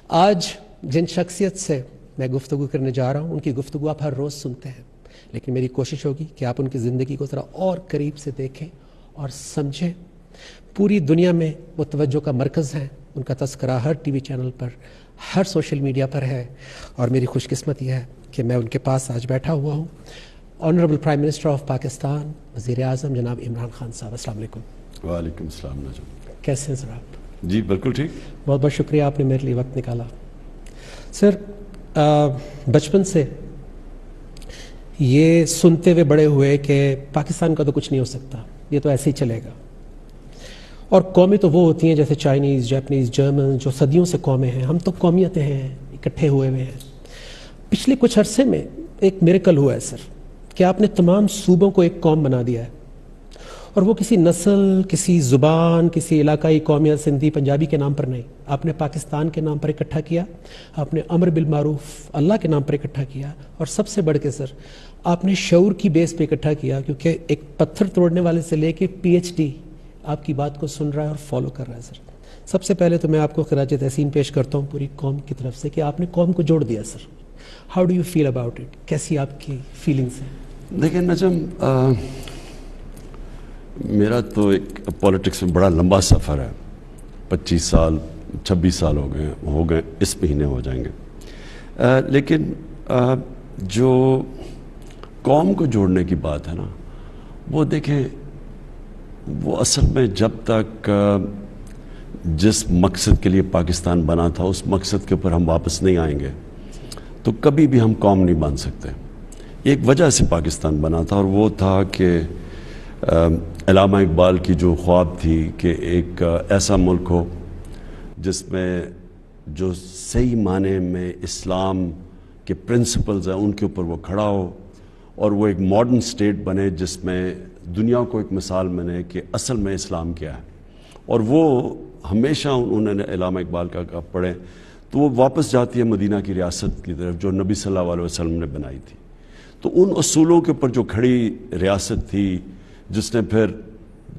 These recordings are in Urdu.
آج جن شخصیت سے میں گفتگو کرنے جا رہا ہوں ان کی گفتگو آپ ہر روز سنتے ہیں، لیکن میری کوشش ہوگی کہ آپ ان کی زندگی کو ذرا اور قریب سے دیکھیں اور سمجھیں۔ پوری دنیا میں وہ توجہ کا مرکز ہیں، ان کا تذکرہ ہر ٹی وی چینل پر، ہر سوشل میڈیا پر ہے، اور میری خوش قسمتی ہے کہ میں ان کے پاس آج بیٹھا ہوا ہوں۔ Honourable prime minister of Pakistan, وزیر اعظم جناب عمران خان صاحب، السلام علیکم۔ وعلیکم السلام نجم۔ کیسے ہیں سر آپ؟ جی بالکل ٹھیک۔ بہت بہت شکریہ، آپ نے میرے لیے وقت نکالا۔ سر، بچپن سے یہ سنتے ہوئے بڑے ہوئے کہ پاکستان کا تو کچھ نہیں ہو سکتا، یہ تو ایسے ہی چلے گا، اور قومیں تو وہ ہوتی ہیں جیسے چائنیز، جاپنیز، جرمن، جو صدیوں سے قومیں ہیں، ہم تو قومیتیں ہیں، اکٹھے ہوئے ہوئے ہیں۔ پچھلے کچھ عرصے میں ایک میریکل ہوا ہے سر، کہ آپ نے تمام صوبوں کو ایک قوم بنا دیا ہے، اور وہ کسی نسل، کسی زبان، کسی علاقائی قوم یا سندھی پنجابی کے نام پر نہیں، آپ نے پاکستان کے نام پر اکٹھا کیا، آپ نے امر بالمعروف اللہ کے نام پر اکٹھا کیا، اور سب سے بڑھ کے سر آپ نے شعور کی بیس پہ اکٹھا کیا، کیونکہ ایک پتھر توڑنے والے سے لے کے پی ایچ ڈی آپ کی بات کو سن رہا ہے اور فالو کر رہا ہے۔ سر، سب سے پہلے تو میں آپ کو خراج تحسین پیش کرتا ہوں پوری قوم کی طرف سے کہ آپ نے قوم کو جوڑ دیا۔ Sir, how do you feel about it? کیسی آپ کی فیلنگس ہیں؟ دیکھیں نجم، میرا تو ایک پولیٹکس میں بڑا لمبا سفر ہے، 25 سال 26 سال ہو گئے اس مہینے ہو جائیں گے، لیکن جو قوم کو جوڑنے کی بات ہے نا، وہ دیکھیں، وہ اصل میں جب تک جس مقصد کے لیے پاکستان بنا تھا اس مقصد کے اوپر ہم واپس نہیں آئیں گے تو کبھی بھی ہم قوم نہیں بن سکتے۔ ایک وجہ سے پاکستان بنا تھا، اور وہ تھا کہ علامہ اقبال کی جو خواب تھی کہ ایک ایسا ملک ہو جس میں جو صحیح معنی میں اسلام کے پرنسپلز ہیں ان کے اوپر وہ کھڑا ہو، اور وہ ایک ماڈرن سٹیٹ بنے جس میں دنیا کو ایک مثال بنے کہ اصل میں اسلام کیا ہے۔ اور وہ ہمیشہ انہوں نے علامہ اقبال کا پڑھیں تو وہ واپس جاتی ہے مدینہ کی ریاست کی طرف جو نبی صلی اللہ علیہ وسلم نے بنائی تھی۔ تو ان اصولوں کے اوپر جو کھڑی ریاست تھی جس نے پھر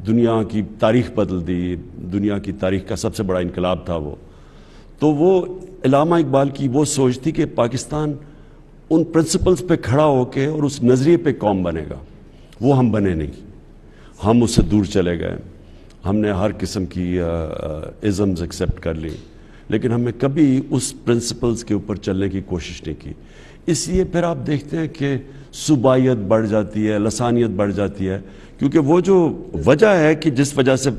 دنیا کی تاریخ بدل دی، دنیا کی تاریخ کا سب سے بڑا انقلاب تھا وہ، تو وہ علامہ اقبال کی وہ سوچ تھی کہ پاکستان ان پرنسپلز پہ کھڑا ہو کے اور اس نظریے پہ قوم بنے گا۔ وہ ہم بنے نہیں، ہم اس سے دور چلے گئے، ہم نے ہر قسم کی ازمز ایکسیپٹ کر لی، لیکن ہم نے کبھی اس پرنسپلز کے اوپر چلنے کی کوشش نہیں کی۔ اس لیے پھر آپ دیکھتے ہیں کہ صوبائیت بڑھ جاتی ہے، لسانیت بڑھ جاتی ہے، کیونکہ وہ جو وجہ ہے کہ جس وجہ سے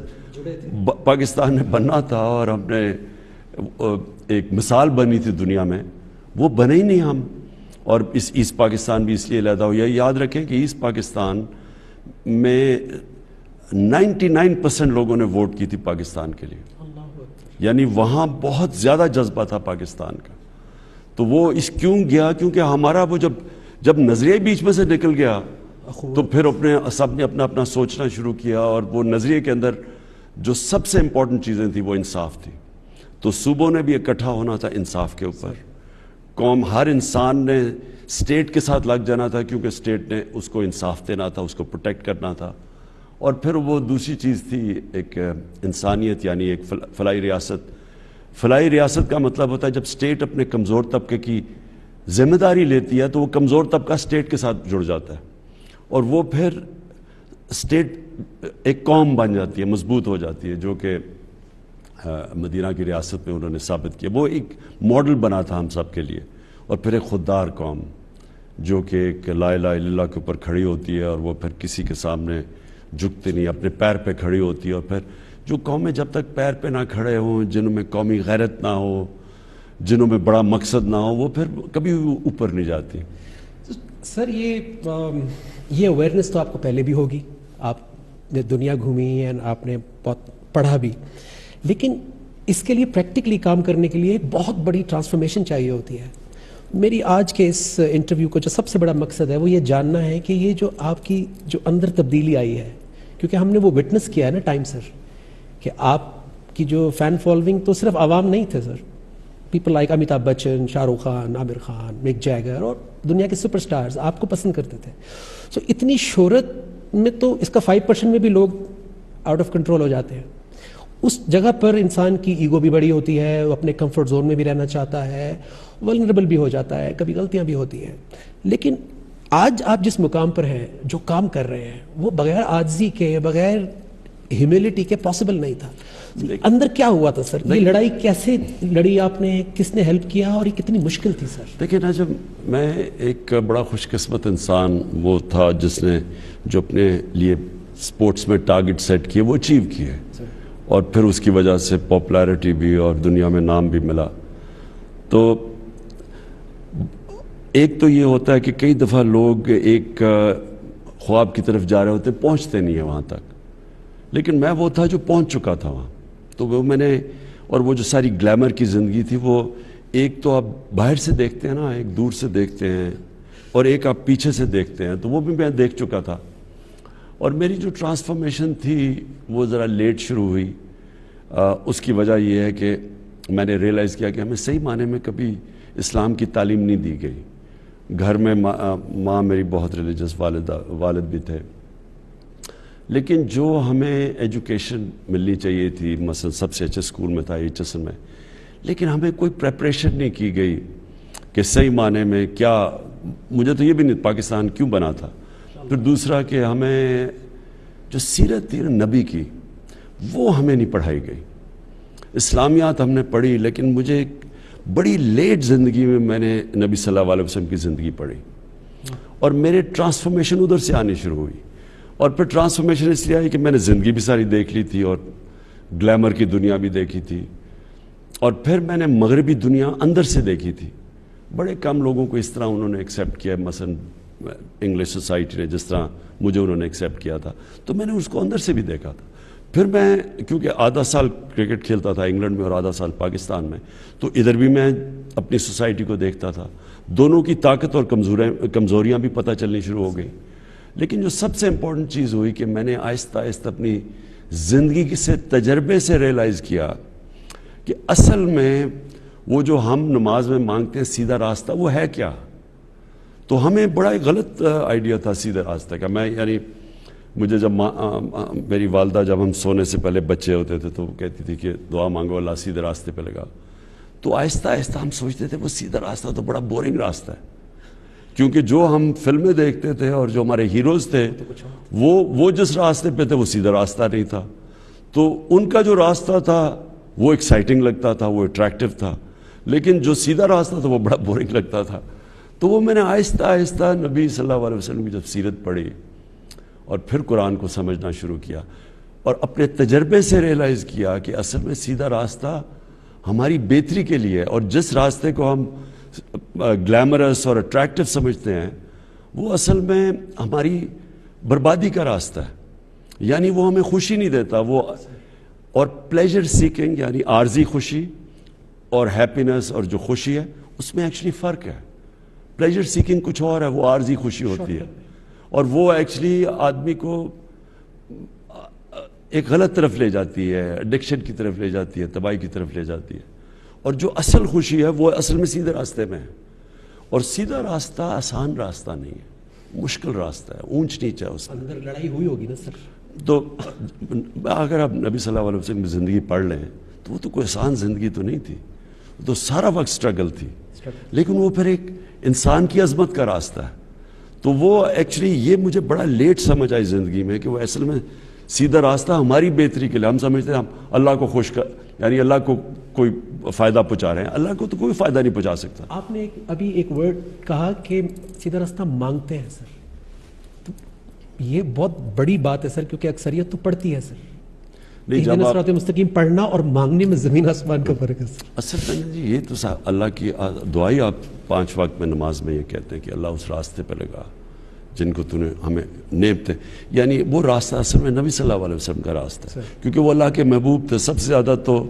پاکستان میں بننا تھا اور ہم نے ایک مثال بنی تھی دنیا میں، وہ بنے ہی نہیں ہم۔ اور اس ایسٹ پاکستان بھی اس لیے علیحدہ ہو، یہ یاد رکھیں کہ ایسٹ پاکستان میں 99% لوگوں نے ووٹ کی تھی پاکستان کے لیے، یعنی وہاں بہت زیادہ جذبہ تھا پاکستان کا۔ تو وہ اس کیوں گیا؟ کیونکہ ہمارا وہ جب نظریہ بیچ میں سے نکل گیا تو پھر سب نے اپنا سوچنا شروع کیا، اور وہ نظریے کے اندر جو سب سے امپورٹنٹ چیزیں تھیں وہ انصاف تھی۔ تو صوبوں نے بھی اکٹھا ہونا تھا انصاف کے اوپر، قوم ہر انسان نے اسٹیٹ کے ساتھ لگ جانا تھا کیونکہ اسٹیٹ نے اس کو انصاف دینا تھا، اس کو پروٹیکٹ کرنا تھا۔ اور پھر وہ دوسری چیز تھی ایک انسانیت، یعنی ایک فلاحی ریاست۔ فلاحی ریاست کا مطلب ہوتا ہے جب اسٹیٹ اپنے کمزور طبقے کی ذمہ داری لیتی ہے تو وہ کمزور طبقہ اسٹیٹ کے ساتھ جڑ جاتا ہے، اور وہ پھر اسٹیٹ ایک قوم بن جاتی ہے، مضبوط ہو جاتی ہے، جو کہ مدینہ کی ریاست میں انہوں نے ثابت کیا۔ وہ ایک ماڈل بنا تھا ہم سب کے لیے۔ اور پھر ایک خوددار قوم جو کہ ایک لا الہ الا اللہ کے اوپر کھڑی ہوتی ہے، اور وہ پھر کسی کے سامنے جھکتے نہیں، اپنے پیر پہ کھڑی ہوتی ہے۔ اور پھر جو قومیں جب تک پیر پہ نہ کھڑے ہوں، جنہوں میں قومی غیرت نہ ہو، جنہوں میں بڑا مقصد نہ ہو، وہ پھر کبھی اوپر نہیں جاتی۔ سر، یہ اویئرنیس تو آپ کو پہلے بھی ہوگی، آپ نے دنیا گھومی ہے، آپ نے بہت پڑھا بھی، لیکن اس کے لیے پریکٹیکلی کام کرنے کے لیے ایک بہت بڑی ٹرانسفارمیشن چاہیے ہوتی ہے۔ میری آج کے اس انٹرویو کو جو سب سے بڑا مقصد ہے وہ یہ جاننا ہے کہ یہ جو آپ کی جو اندر تبدیلی آئی ہے، کیونکہ ہم نے وہ وٹنس کیا ہے نا ٹائم سر، کہ آپ کی جو فین فالوئنگ تو صرف عوام نہیں تھے سر، پیپل لائک امیتابھ بچن، شاہ رخ خان، عامر خان، مک جیگر اور دنیا کے سپر سٹارز آپ کو پسند کرتے تھے۔ سو اتنی شہرت میں تو اس کا 5% میں بھی لوگ آؤٹ آف کنٹرول ہو جاتے ہیں۔ اس جگہ پر انسان کی ایگو بھی بڑی ہوتی ہے, وہ اپنے کمفرٹ زون میں بھی رہنا چاہتا ہے, ولنریبل بھی ہو جاتا ہے, کبھی غلطیاں بھی ہوتی ہیں. لیکن آج آپ جس مقام پر ہیں, جو کام کر رہے ہیں, وہ بغیر عاجزی کے, بغیر ہیوملٹی کے پاسبل نہیں تھا. اندر کیا ہوا تھا سر؟ یہ لڑائی کیسے لڑی آپ نے, کس نے ہیلپ کیا, اور یہ کتنی مشکل تھی سر؟ دیکھیں نا, جب میں ایک بڑا خوش قسمت انسان وہ تھا جس نے جو اپنے لیے سپورٹس میں ٹارگٹ سیٹ کیے وہ اچیو کیے, اور پھر اس کی وجہ سے پاپولیرٹی بھی اور دنیا میں نام بھی ملا. تو ایک تو یہ ہوتا ہے کہ کئی دفعہ لوگ ایک خواب کی طرف جا رہے ہوتے ہیں, پہنچتے نہیں ہیں وہاں تک, لیکن میں وہ تھا جو پہنچ چکا تھا وہاں. تو وہ میں نے, اور وہ جو ساری گلیمر کی زندگی تھی, وہ ایک تو آپ باہر سے دیکھتے ہیں نا, ایک دور سے دیکھتے ہیں, اور ایک آپ پیچھے سے دیکھتے ہیں, تو وہ بھی میں دیکھ چکا تھا. اور میری جو ٹرانسفارمیشن تھی وہ ذرا لیٹ شروع ہوئی. اس کی وجہ یہ ہے کہ میں نے ریئلائز کیا کہ ہمیں صحیح معنی میں کبھی اسلام کی تعلیم نہیں دی گئی. گھر میں ماں میری بہت ریلیجس والد بھی تھے, لیکن جو ہمیں ایجوکیشن ملنی چاہیے تھی, مثلا سب سے اچھے اسکول میں تھا ایچ میں, لیکن ہمیں کوئی پریپریشن نہیں کی گئی کہ صحیح معنی میں کیا. مجھے تو یہ بھی نہیں پاکستان کیوں بنا تھا. پھر دوسرا کہ ہمیں جو سیرت تھی نبی کی وہ ہمیں نہیں پڑھائی گئی. اسلامیات ہم نے پڑھی, لیکن مجھے بڑی لیٹ زندگی میں نے نبی صلی اللہ علیہ وسلم کی زندگی پڑھی, اور میرے ٹرانسفارمیشن ادھر سے آنی شروع ہوئی. اور پھر ٹرانسفارمیشن اس لیے آئی کہ میں نے زندگی بھی ساری دیکھ لی تھی, اور گلیمر کی دنیا بھی دیکھی تھی, اور پھر میں نے مغربی دنیا اندر سے دیکھی تھی. بڑے کم لوگوں کو اس طرح انہوں نے ایکسیپٹ کیا, مثلا انگلش سوسائٹی نے جس طرح مجھے انہوں نے ایکسیپٹ کیا تھا, تو میں نے اس کو اندر سے بھی دیکھا تھا. پھر میں کیونکہ آدھا سال کرکٹ کھیلتا تھا انگلینڈ میں اور آدھا سال پاکستان میں, تو ادھر بھی میں اپنی سوسائٹی کو دیکھتا تھا. دونوں کی طاقت اور کمزوریاں بھی پتہ چلنی شروع ہو گئی. لیکن جو سب سے امپورٹنٹ چیز ہوئی کہ میں نے آہستہ آہستہ اپنی زندگی سے تجربے سے ریئلائز کیا کہ اصل میں وہ جو ہم نماز میں مانگتے ہیں سیدھا راستہ, وہ ہے کیا. تو ہمیں بڑا ایک غلط آئیڈیا تھا سیدھے راستے کا. میں یعنی مجھے جب میری والدہ, جب ہم سونے سے پہلے بچے ہوتے تھے تو وہ کہتی تھی کہ دعا مانگو اللہ سیدھے راستے پہ لگا. تو آہستہ آہستہ ہم سوچتے تھے وہ سیدھا راستہ تو بڑا بورنگ راستہ ہے, کیونکہ جو ہم فلمیں دیکھتے تھے اور جو ہمارے ہیروز تھے وہ جس راستے پہ تھے وہ سیدھا راستہ نہیں تھا. تو ان کا جو راستہ تھا وہ ایکسائٹنگ لگتا تھا, وہ اٹریکٹیو تھا, لیکن جو سیدھا راستہ تھا وہ بڑا بورنگ لگتا تھا. تو وہ میں نے آہستہ آہستہ نبی صلی اللہ علیہ وسلم کی جب سیرت پڑھی اور پھر قرآن کو سمجھنا شروع کیا, اور اپنے تجربے سے ریئلائز کیا کہ اصل میں سیدھا راستہ ہماری بہتری کے لیے, اور جس راستے کو ہم گلیمرس اور اٹریکٹیو سمجھتے ہیں وہ اصل میں ہماری بربادی کا راستہ ہے. یعنی وہ ہمیں خوشی نہیں دیتا. وہ اور پلیجر سیکنگ یعنی عارضی خوشی اور ہیپینس اور جو خوشی ہے اس میں ایکچولی فرق ہے. پلیجر سیکنگ کچھ اور ہے, وہ عارضی خوشی ہوتی ہے, اور وہ ایکچولی آدمی کو ایک غلط طرف لے جاتی ہے, ایڈکشن کی طرف لے جاتی ہے, تباہی کی طرف لے جاتی ہے. اور جو اصل خوشی ہے وہ اصل میں سیدھے راستے میں ہے. اور سیدھا راستہ آسان راستہ نہیں ہے, مشکل راستہ ہے, اونچ نیچ ہے. اس اندر لڑائی ہوئی ہوگی نا سر؟ تو اگر آپ نبی صلی اللہ علیہ وسلم کی زندگی پڑھ لیں تو وہ تو کوئی آسان زندگی تو نہیں تھی, تو سارا وقت سٹرگل تھی, لیکن وہ پھر ایک انسان کی عظمت کا راستہ ہے. تو وہ ایکچولی یہ مجھے بڑا لیٹ سمجھ آئی زندگی میں کہ وہ اصل میں سیدھا راستہ ہماری بہتری کے لیے. ہم سمجھتے ہیں ہم اللہ کو خوش کر, یعنی اللہ کو کوئی فائدہ پہنچا رہے ہیں, اللہ کو تو کوئی فائدہ نہیں پہنچا سکتا. آپ نے ابھی ایک ورڈ کہا کہ سیدھا راستہ مانگتے ہیں سر, تو یہ بہت بڑی بات ہے سر, کیونکہ اکثریت تو پڑھتی ہے سر. نہیں, جب صراط مستقیم پڑھنا اور مانگنے میں زمین آسمان کا فرق ہے سر. اصل میں جی یہ تو اللہ کی دعائی, آپ 5 وقت میں نماز میں یہ کہتے ہیں کہ اللہ اس راستے پہ لگا جن کو تو نے ہمیں نیبتے, یعنی وہ راستہ اصل میں نبی صلی اللہ علیہ وسلم کا راستہ ہے, کیونکہ وہ اللہ کے محبوب تھے. سب سے زیادہ تو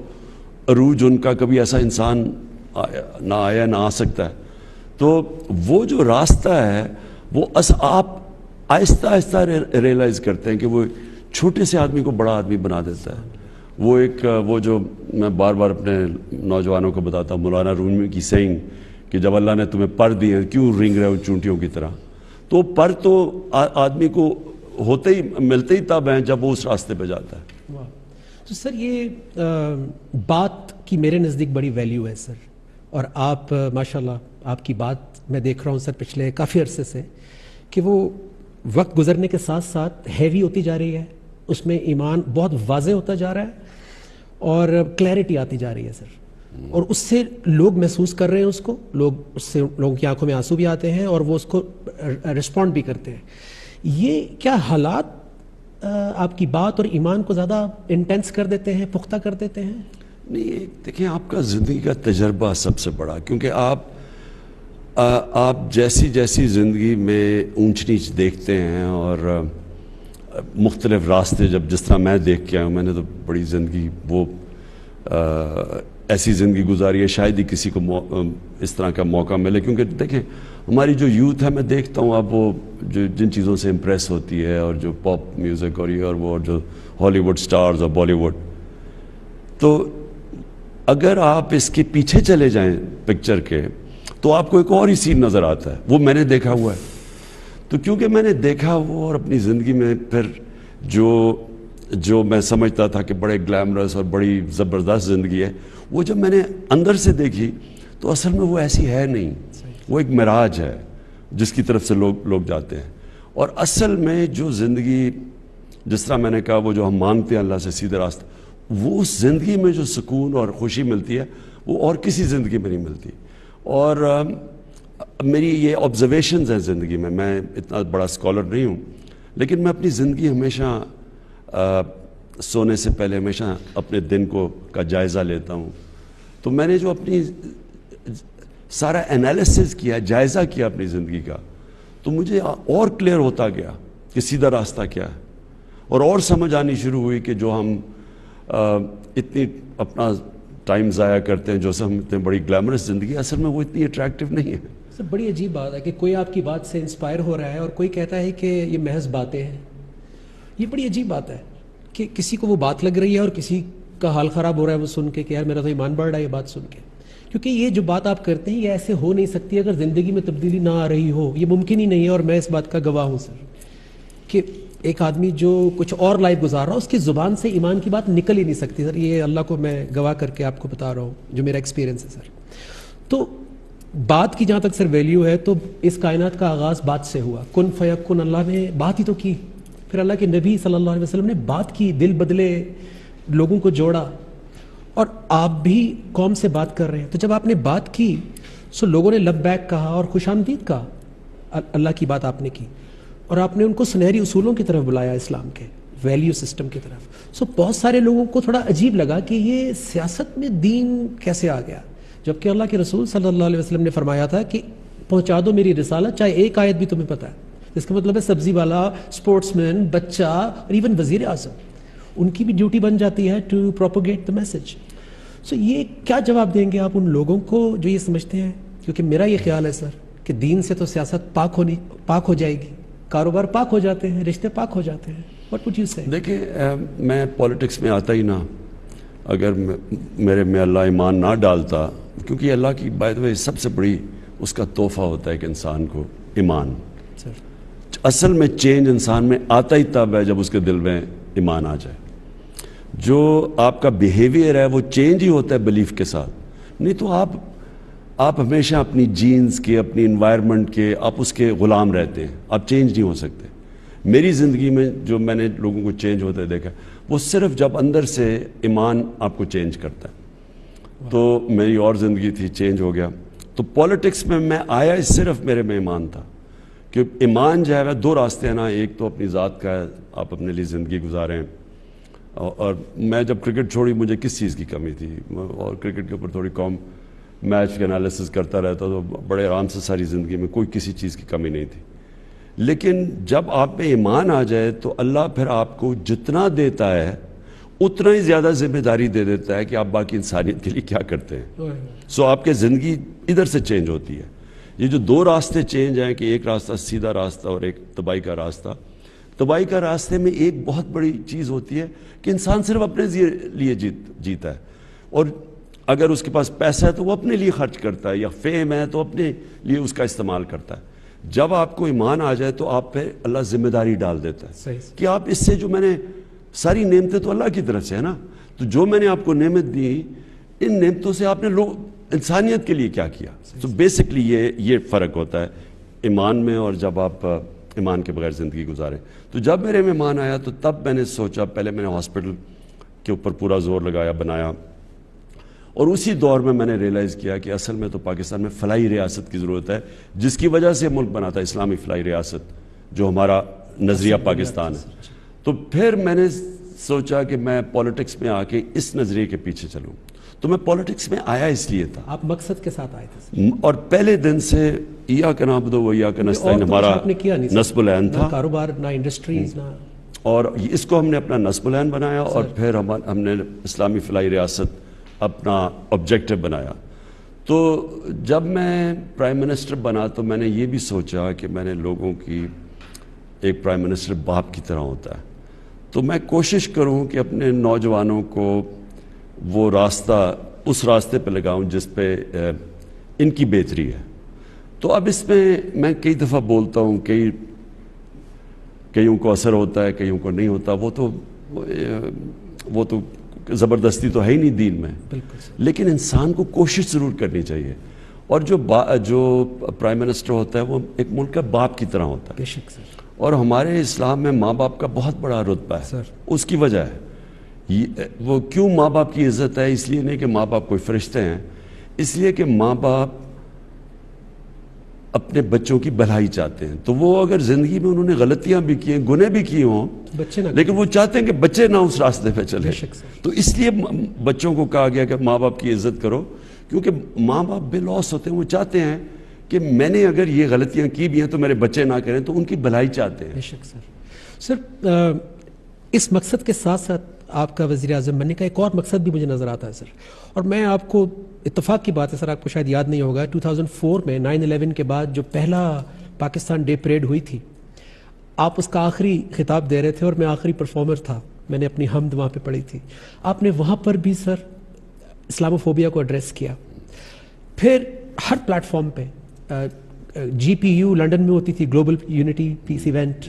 عروج ان کا کبھی ایسا انسان نہ آیا نہ آ سکتا ہے. تو وہ جو راستہ ہے وہ آپ آہستہ آہستہ ریئلائز کرتے ہیں کہ وہ چھوٹے سے آدمی کو بڑا آدمی بنا دیتا ہے. وہ جو میں بار بار اپنے نوجوانوں کو بتاتا ہوں, مولانا رومی کی سینگ کہ جب اللہ نے تمہیں پر دیے کیوں رینگ رہے ہو چونٹیوں کی طرح. تو پر تو آدمی کو ہوتے ہی ملتے ہی تب ہیں جب وہ اس راستے پہ جاتا ہے. تو سر یہ بات کی میرے نزدیک بڑی ویلیو ہے سر، اور آپ ماشاءاللہ آپ کی بات میں دیکھ رہا ہوں سر پچھلے کافی عرصے سے کہ وہ وقت گزرنے کے ساتھ ساتھ ہیوی ہوتی جا رہی ہے، اس میں ایمان بہت واضح ہوتا جا رہا ہے اور کلیئرٹی آتی جا رہی ہے سر، اور اس سے لوگ محسوس کر رہے ہیں اس کو، اس سے لوگوں کی آنکھوں میں آنسو بھی آتے ہیں اور وہ اس کو رسپونڈ بھی کرتے ہیں۔ یہ کیا حالات آپ کی بات اور ایمان کو زیادہ انٹینس کر دیتے ہیں، پختہ کر دیتے ہیں؟ نہیں، دیکھیں آپ کا زندگی کا تجربہ سب سے بڑا، کیونکہ آپ جیسی جیسی زندگی میں اونچ نیچ دیکھتے ہیں اور مختلف راستے، جس طرح میں دیکھ کے آیا ہوں، میں نے تو بڑی زندگی وہ ایسی زندگی گزاری ہے شاید ہی کسی کو اس طرح کا موقع ملے، کیونکہ دیکھیں ہماری جو یوتھ ہے، میں دیکھتا ہوں اب وہ جن چیزوں سے امپریس ہوتی ہے، اور جو پاپ میوزک اور یہ اور وہ، اور جو ہالی ووڈ سٹارز اور بالی ووڈ، تو اگر آپ اس کے پیچھے چلے جائیں پکچر کے تو آپ کو ایک اور ہی سین نظر آتا ہے، وہ میں نے دیکھا ہوا ہے۔ تو کیونکہ میں نے دیکھا وہ، اور اپنی زندگی میں پھر جو میں سمجھتا تھا کہ بڑے گلیمرس اور بڑی زبردست زندگی ہے، وہ جب میں نے اندر سے دیکھی تو اصل میں وہ ایسی ہے نہیں، وہ ایک معراج ہے جس کی طرف سے لوگ جاتے ہیں۔ اور اصل میں جو زندگی، جس طرح میں نے کہا، وہ جو ہم مانگتے ہیں اللہ سے سیدھے راستہ، وہ اس زندگی میں جو سکون اور خوشی ملتی ہے وہ اور کسی زندگی میں نہیں ملتی۔ اور میری یہ آبزرویشنز ہیں زندگی میں اتنا بڑا اسکالر نہیں ہوں، لیکن میں اپنی زندگی ہمیشہ سونے سے پہلے ہمیشہ اپنے دن کا جائزہ لیتا ہوں۔ تو میں نے جو اپنی سارا انالیسس کیا، جائزہ کیا اپنی زندگی کا، تو مجھے اور کلیئر ہوتا گیا کہ سیدھا راستہ کیا ہے، اور سمجھ آنی شروع ہوئی کہ جو ہم اتنی اپنا ٹائم ضائع کرتے ہیں، جو ہم اتنے بڑی گلیمرس زندگی، اصل میں وہ اتنی اٹریکٹیو نہیں ہے۔ سر بڑی عجیب بات ہے کہ کوئی آپ کی بات سے انسپائر ہو رہا ہے اور کوئی کہتا ہے کہ یہ محض باتیں ہیں۔ یہ بڑی عجیب بات ہے کہ کسی کو وہ بات لگ رہی ہے اور کسی کا حال خراب ہو رہا ہے وہ سن کے کہ یار میرا تو ایمان بڑھ رہا ہے یہ بات سن کے، کیونکہ یہ جو بات آپ کرتے ہیں یہ ایسے ہو نہیں سکتی اگر زندگی میں تبدیلی نہ آ رہی ہو، یہ ممکن ہی نہیں ہے۔ اور میں اس بات کا گواہ ہوں سر کہ ایک آدمی جو کچھ اور لائف گزار رہا ہے اس کی زبان سے ایمان کی بات نکل ہی نہیں سکتی سر، یہ اللہ کو میں گواہ کر کے آپ کو بتا رہا ہوں جو میرا ایکسپیرینس ہے سر۔ تو بات کی جہاں تک سر ویلیو ہے، تو اس کائنات کا آغاز بات سے ہوا، کن فیکن، اللہ نے بات ہی تو کی، پھر اللہ کے نبی صلی اللہ علیہ وسلم نے بات کی، دل بدلے، لوگوں کو جوڑا، اور آپ بھی قوم سے بات کر رہے ہیں۔ تو جب آپ نے بات کی سو لوگوں نے لبیک کہا اور خوش آمدید کہا، اللہ کی بات آپ نے کی، اور آپ نے ان کو سنہری اصولوں کی طرف بلایا، اسلام کے ویلیو سسٹم کی طرف۔ سو بہت سارے لوگوں کو تھوڑا عجیب لگا کہ یہ سیاست میں دین کیسے آ گیا، جبکہ اللہ کے رسول صلی اللہ علیہ وسلم نے فرمایا تھا کہ پہنچا دو میری رسالت، چاہے ایک آیت بھی تمہیں پتہ ہے۔ اس کا مطلب ہے سبزی والا، سپورٹس مین، بچہ، اور ایون وزیر اعظم، ان کی بھی ڈیوٹی بن جاتی ہے ٹو پروپوگیٹ دا میسج۔ سو یہ کیا جواب دیں گے آپ ان لوگوں کو جو یہ سمجھتے ہیں؟ کیونکہ میرا یہ خیال ہے سر کہ دین سے تو سیاست پاک ہو جائے گی، کاروبار پاک ہو جاتے ہیں، رشتے پاک ہو جاتے ہیں۔ What would you say؟ دیکھیں میں پولیٹکس میں آتا ہی نہ، اگر میرے میں اللہ ایمان نہ ڈالتا، کیونکہ اللہ کی بائی دا وے سب سے بڑی اس کا تحفہ ہوتا ہے کہ انسان کو ایمان، اصل میں چینج انسان میں آتا ہی تب ہے جب اس کے دل میں ایمان آ جائے۔ جو آپ کا بیہیویئر ہے وہ چینج ہی ہوتا ہے بلیف کے ساتھ، نہیں تو آپ ہمیشہ اپنی جینز کے، اپنی انوائرمنٹ کے، آپ اس کے غلام رہتے ہیں، آپ چینج نہیں ہو سکتے۔ میری زندگی میں جو میں نے لوگوں کو چینج ہوتے دیکھا، وہ صرف جب اندر سے ایمان آپ کو چینج کرتا ہے۔ تو میری اور زندگی تھی، چینج ہو گیا۔ تو پولیٹکس میں آیا صرف میرے میں ایمان تھا، کہ ایمان جو ہے دو راستے ہیں نا، ایک تو اپنی ذات کا ہے، آپ اپنے لیے زندگی گزاریں، اور میں جب کرکٹ چھوڑی مجھے کس چیز کی کمی تھی، اور کرکٹ کے اوپر تھوڑی میچ کے انالیسس کرتا رہتا، تو بڑے آرام سے ساری زندگی میں کوئی کسی چیز کی کمی نہیں تھی۔ لیکن جب آپ میں ایمان آ جائے تو اللہ پھر آپ کو جتنا دیتا ہے اتنا ہی زیادہ ذمہ داری دے دیتا ہے کہ آپ باقی انسانیت کے لیے کیا کرتے ہیں۔ سو آپ کے زندگی ادھر سے چینج ہوتی ہے۔ یہ جو دو راستے چینج ہیں، کہ ایک راستہ سیدھا راستہ اور ایک تباہی کا راستہ، تباہی کا راستے میں ایک بہت بڑی چیز ہوتی ہے کہ انسان صرف اپنے لیے جیتا ہے، اور اگر اس کے پاس پیسہ ہے تو وہ اپنے لیے خرچ کرتا ہے، یا فیم ہے تو اپنے لیے اس کا استعمال کرتا ہے۔ جب آپ کو ایمان آ جائے تو آپ پہ اللہ ذمہ داری ڈال دیتا ہے کہ آپ اس سے جو میں نے ساری نعمتیں تو اللہ کی طرف سے ہے نا. تو جو میں نے آپ کو نعمت دی, ان نعمتوں سے آپ نے انسانیت کے لیے کیا کیا. تو بیسکلی یہ فرق ہوتا ہے ایمان میں اور جب آپ ایمان کے بغیر زندگی گزاریں. تو جب میرے مہمان آیا تو تب میں نے سوچا, پہلے میں نے ہاسپٹل کے اوپر پورا زور لگایا, بنایا, اور اسی دور میں نے ریئلائز کیا کہ اصل میں تو پاکستان میں فلاحی ریاست کی ضرورت ہے, جس کی وجہ سے ملک بنا تھا اسلامی فلاحی ریاست, جو ہمارا نظریہ پاکستان ہے. تو پھر میں نے سوچا کہ میں پولیٹکس میں آ کے اس نظریے کے پیچھے چلوں. تو میں پولیٹکس میں آیا اس لیے تھا. آپ مقصد کے ساتھ آئے تھے اور پہلے دن سے ایاک نعبد و ایاک نستعین ہمارا نصب العین تھا. کاروبار نہ انڈسٹریز نہ, اور اس کو ہم نے اپنا نصب العین بنایا, اور پھر ہم نے اسلامی فلاحی ریاست اپنا آبجیکٹو بنایا. تو جب میں پرائم منسٹر بنا تو میں نے یہ بھی سوچا کہ میں نے لوگوں کی, ایک پرائم منسٹر باپ کی طرح ہوتا ہے, تو میں کوشش کروں کہ اپنے نوجوانوں کو وہ راستہ, اس راستے پہ لگاؤں جس پہ ان کی بہتری ہے. تو اب اس میں کئی دفعہ بولتا ہوں, کئیوں کو اثر ہوتا ہے, کئیوں کو نہیں ہوتا. وہ تو زبردستی تو ہے ہی نہیں دین میں, لیکن انسان کو کوشش ضرور کرنی چاہیے. اور جو پرائم منسٹر ہوتا ہے وہ ایک ملک کا باپ کی طرح ہوتا ہے. اور ہمارے اسلام میں ماں باپ کا بہت بڑا رتبہ ہے. اس کی وجہ ہے وہ کیوں ماں باپ کی عزت ہے, اس لیے نہیں کہ ماں باپ کوئی فرشتے ہیں, اس لیے کہ ماں باپ اپنے بچوں کی بھلائی چاہتے ہیں. تو وہ اگر زندگی میں انہوں نے غلطیاں بھی کی ہیں, گناہ بھی کیے ہوں, لیکن وہ چاہتے ہیں کہ بچے نہ اس راستے پہ چلیں. تو اس لیے بچوں کو کہا گیا کہ ماں باپ کی عزت کرو, کیونکہ ماں باپ بے لوس ہوتے ہیں. وہ چاہتے ہیں کہ میں نے اگر یہ غلطیاں کی بھی ہیں تو میرے بچے نہ کریں, تو ان کی بھلائی چاہتے ہیں. سر اس مقصد کے ساتھ ساتھ آپ کا وزیر اعظم بننے کا ایک اور مقصد بھی مجھے نظر آتا ہے سر, اور میں آپ کو, اتفاق کی بات ہے سر, آپ کو شاید یاد نہیں ہوگا, 2004 میں 9/11 کے بعد جو پہلا پاکستان ڈے پریڈ ہوئی تھی, آپ اس کا آخری خطاب دے رہے تھے اور میں آخری پرفارمر تھا. میں نے اپنی حمد وہاں پہ پڑھی تھی. آپ نے وہاں پر بھی سر اسلاموفوبیا کو ایڈریس کیا. پھر ہر پلیٹ فارم پہ GPU لنڈن میں ہوتی تھی, گلوبل یونٹی پیس ایونٹ,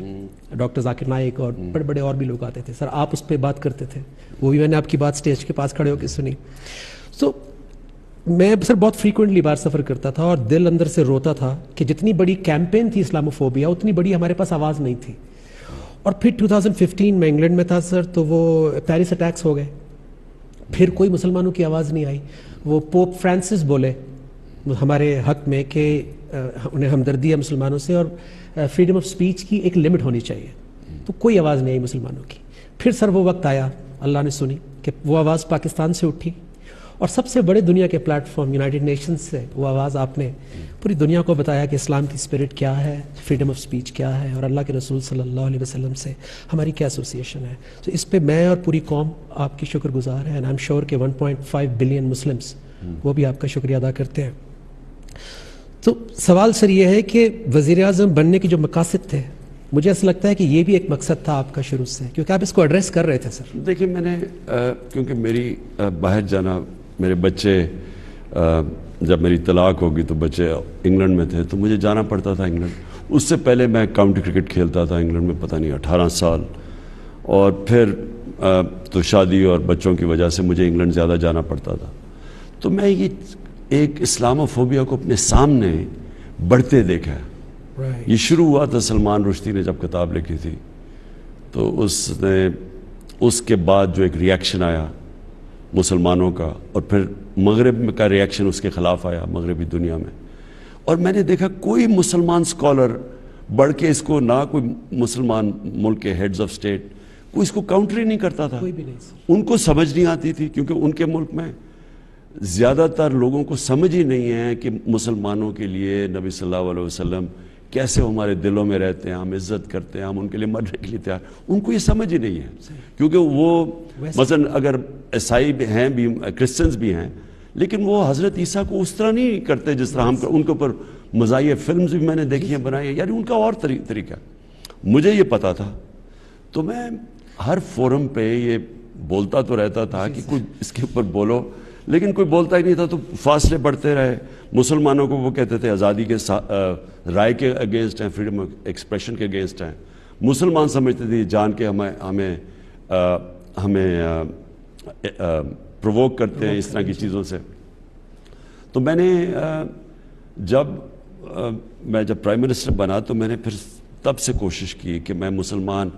ڈاکٹر ذاکر نائک اور بڑے بڑے اور بھی لوگ آتے تھے. سر آپ اس پہ بات کرتے تھے, وہ بھی میں نے آپ کی بات سٹیج کے پاس کھڑے ہو کے سنی. تو میں سر بہت فریکوینٹلی باہر سفر کرتا تھا اور دل اندر سے روتا تھا کہ جتنی بڑی کیمپین تھی اسلاموفوبیا, اتنی بڑی ہمارے پاس آواز نہیں تھی. اور پھر 2015 میں انگلینڈ میں تھا سر, تو وہ پیرس اٹیکس ہو گئے, پھر کوئی مسلمانوں کی آواز نہیں آئی. وہ پوپ فرانسس بولے ہمارے حق میں کہ انہیں ہمدردی ہے مسلمانوں سے, اور فریڈم آف سپیچ کی ایک لمٹ ہونی چاہیے. تو کوئی آواز نہیں آئی مسلمانوں کی. پھر سر وہ وقت آیا, اللہ نے سنی کہ وہ آواز پاکستان سے اٹھی, اور سب سے بڑے دنیا کے پلیٹ فارم یونائٹڈ نیشنز سے وہ آواز آپ نے پوری دنیا کو بتایا کہ اسلام کی اسپرٹ کیا ہے, فریڈم آف سپیچ کیا ہے, اور اللہ کے رسول صلی اللہ علیہ وسلم سے ہماری کیا ایسوسیشن ہے. تو اس پہ میں اور پوری قوم آپ کی شکر گزار ہے, اینڈ آئی ایم شیور کہ 1.5 بلین مسلمس وہ بھی آپ کا شکریہ ادا کرتے ہیں. تو سوال سر یہ ہے کہ وزیر اعظم بننے کے جو مقاصد تھے, مجھے ایسا لگتا ہے کہ یہ بھی ایک مقصد تھا آپ کا شروع سے, کیونکہ آپ اس کو ایڈریس کر رہے تھے سر. دیکھیں, میں نے کیونکہ میری باہر جانا, میرے بچے جب میری طلاق ہوگی تو بچے انگلینڈ میں تھے, تو مجھے جانا پڑتا تھا انگلینڈ. اس سے پہلے میں کاؤنٹی کرکٹ کھیلتا تھا انگلینڈ میں, پتہ نہیں 18 سال, اور پھر تو شادی اور بچوں کی وجہ سے مجھے انگلینڈ زیادہ جانا پڑتا تھا. تو میں یہ ایک اسلاموفوبیا کو اپنے سامنے بڑھتے دیکھا ہے. یہ شروع ہوا تھا سلمان رشدی نے جب کتاب لکھی تھی, تو اس کے بعد جو ایک ریاکشن آیا مسلمانوں کا, اور پھر مغرب کا ریاکشن اس کے خلاف آیا مغربی دنیا میں. اور میں نے دیکھا کوئی مسلمان اسکالر بڑھ کے اس کو, نہ کوئی مسلمان ملک کے ہیڈز آف اسٹیٹ, کوئی اس کو کاؤنٹر ہی نہیں کرتا تھا. ان کو سمجھ نہیں آتی تھی, کیونکہ ان کے ملک میں زیادہ تر لوگوں کو سمجھ ہی نہیں ہے کہ مسلمانوں کے لیے نبی صلی اللہ علیہ وسلم کیسے ہمارے دلوں میں رہتے ہیں, ہم عزت کرتے ہیں, ہم ان کے لیے مرنے کے لیے تیار. ان کو یہ سمجھ ہی نہیں ہے, کیونکہ وہ مثلا اگر عیسائی بھی ہیں, بھی کرسچنز بھی ہیں, لیکن وہ حضرت عیسیٰ کو اس طرح نہیں کرتے جس طرح ہم. ان کے اوپر مزاحیہ فلمز بھی میں نے دیکھی ہیں, بنائی ہیں, یعنی ان کا اور طریقہ. مجھے یہ پتا تھا, تو میں ہر فورم پہ یہ بولتا تو رہتا تھا کہ کوئی اس کے اوپر بولو, لیکن کوئی بولتا ہی نہیں تھا. تو فاصلے بڑھتے رہے. مسلمانوں کو وہ کہتے تھے آزادی کے رائے کے اگینسٹ ہیں, فریڈم آف ایکسپریشن کے اگینسٹ ہیں. مسلمان سمجھتے تھے جان کے ہمیں ہمیں پرووک کرتے ہیں اس طرح کی چیزوں سے. تو میں نے میں جب پرائم منسٹر بنا تو میں نے پھر تب سے کوشش کی کہ میں مسلمان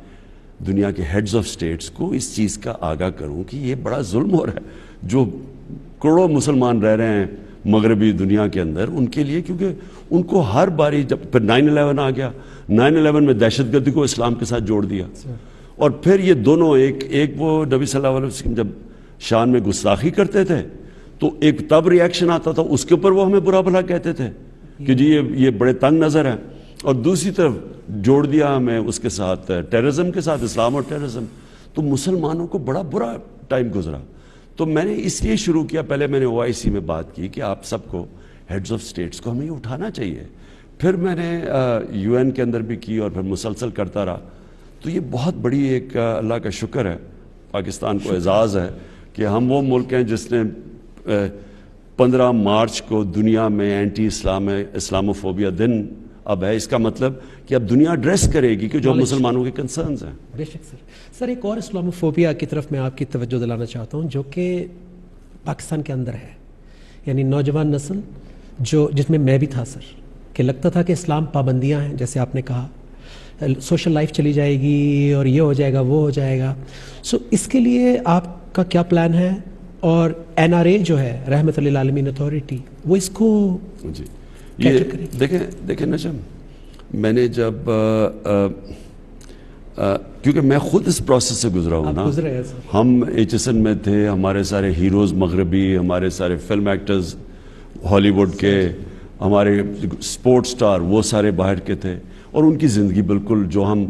دنیا کے ہیڈز آف سٹیٹس کو اس چیز کا آگاہ کروں کہ یہ بڑا ظلم ہو رہا ہے جو کروڑوں مسلمان رہ رہے ہیں مغربی دنیا کے اندر ان کے لیے, کیونکہ ان کو ہر باری جب پھر 9/11 آ گیا, 9/11 میں دہشت گردی کو اسلام کے ساتھ جوڑ دیا, اور پھر یہ دونوں ایک وہ نبی صلی اللہ علیہ وسلم جب شان میں گستاخی کرتے تھے تو ایک تب ریاکشن آتا تھا, اس کے اوپر وہ ہمیں برا بھلا کہتے تھے کہ جی یہ بڑے تنگ نظر ہیں, اور دوسری طرف جوڑ دیا ہمیں اس کے ساتھ ٹیررزم کے ساتھ, اسلام اور ٹیررزم. تو مسلمانوں کو بڑا برا ٹائم گزرا. تو میں نے اس لیے شروع کیا, پہلے میں نے OIC میں بات کی کہ آپ سب کو ہیڈز آف سٹیٹس کو ہمیں یہ اٹھانا چاہیے, پھر میں نے UN کے اندر بھی کی اور پھر مسلسل کرتا رہا. تو یہ بہت بڑی ایک اللہ کا شکر ہے, پاکستان کو اعزاز ہے کہ ہم وہ ملک ہیں جس نے 15 مارچ کو دنیا میں اینٹی اسلاموفوبیا دن اب ہے. اس کا مطلب کہ اب دنیا ایڈریس کرے گی کہ جو مسلمانوں کے کنسرنز ہیں. بے شک سر. سر ایک اور اسلاموفوبیا کی طرف میں آپ کی توجہ دلانا چاہتا ہوں جو کہ پاکستان کے اندر ہے, یعنی نوجوان نسل جس میں بھی تھا سر, کہ لگتا تھا کہ اسلام پابندیاں ہیں, جیسے آپ نے کہا سوشل لائف چلی جائے گی اور یہ ہو جائے گا وہ ہو جائے گا. سو اس کے لیے آپ کا کیا پلان ہے, اور NRA جو ہے رحمت للعالمین اتھارٹی وہ اس کو جی یہ دیکھیں نجم, میں نے جب کیونکہ میں خود اس پروسیس سے گزرا ہوں نا, ہم HSN میں تھے, ہمارے سارے ہیروز مغربی, ہمارے سارے فلم ایکٹرز ہالی ووڈ کے, ہمارے سپورٹ سٹار وہ سارے باہر کے تھے, اور ان کی زندگی بالکل جو ہم